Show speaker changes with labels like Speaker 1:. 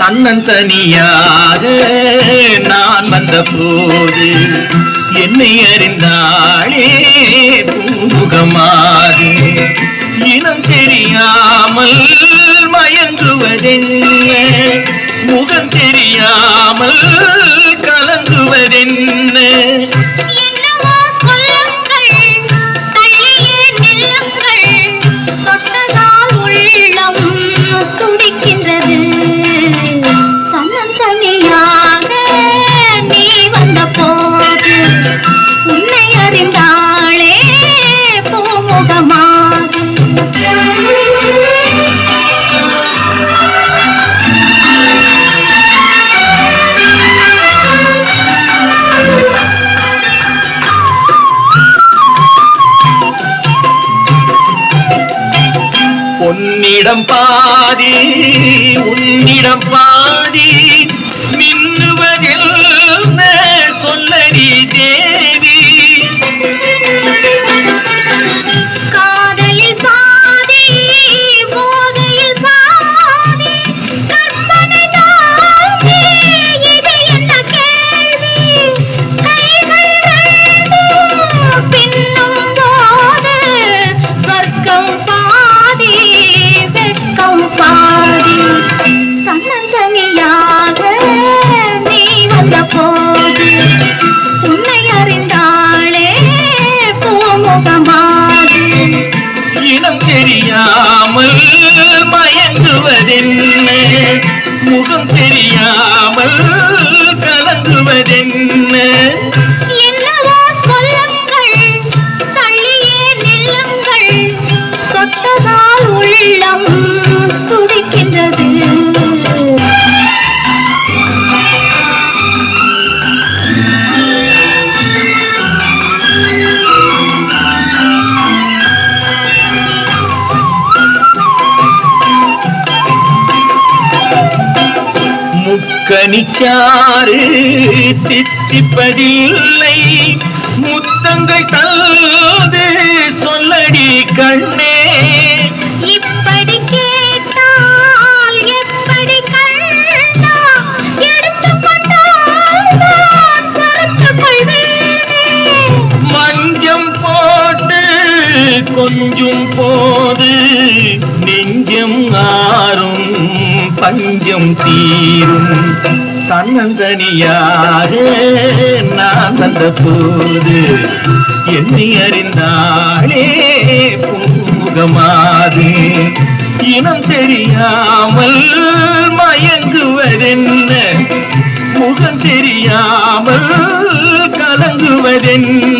Speaker 1: தன்னந்தனியாக நான் வந்த போது என்னை அறிந்தாளே பூமுகமாது. இனம் தெரியாமல் மயங்குவதென்ன, முகம் தெரியாமல் கலங்குவதென்ன. பொன்னிடம் பாதி உன்னிடம் பாதி மின்னுவதில் சொல்லடி தேவி.
Speaker 2: காதலில் பாதி போதையில் பாதி கற்பனை தாண்டி இது என்ன கேள்வி. கைகள் ரெண்டும் பின்னும் போது சொர்க்கம் பாதி வெட்கம் பாதி. தன்னந்தனியாக நீ வந்த போது உன்னை அறிந்தாளே பூமுகமாது.
Speaker 1: இனம் தெரியாமல் மயங்குவதென்ன, முகம் தெரியாமல் கலங்குவதென்ன.
Speaker 2: என்னவோ சொல்லுங்கள், தள்ளியே நில்லுங்கள், தொட்டதால் உள்ளம் துடிக்கின்றது.
Speaker 1: முக்கனிச்சாறு தித்திப்பதில்லை, முத்தங்கள் தந்து சொல்லடி கண்ணே.
Speaker 2: இப்படி கேட்டால் எப்படி கண்ணா, எடுத்துக்கொண்டால் பொறுத்துக் கொள்வேனே.
Speaker 1: மஞ்சம் போட்டு கொஞ்சம் போது நெஞ்சம் ஆறும் பஞ்சம் தீரும். தன்னந்தனியாக நான் வந்த போது என்னை அறிந்தாளே பூமுகமாது. இனம் தெரியாமல் மயங்குவதென்ன, முகம் தெரியாமல் கலங்குவதென்ன.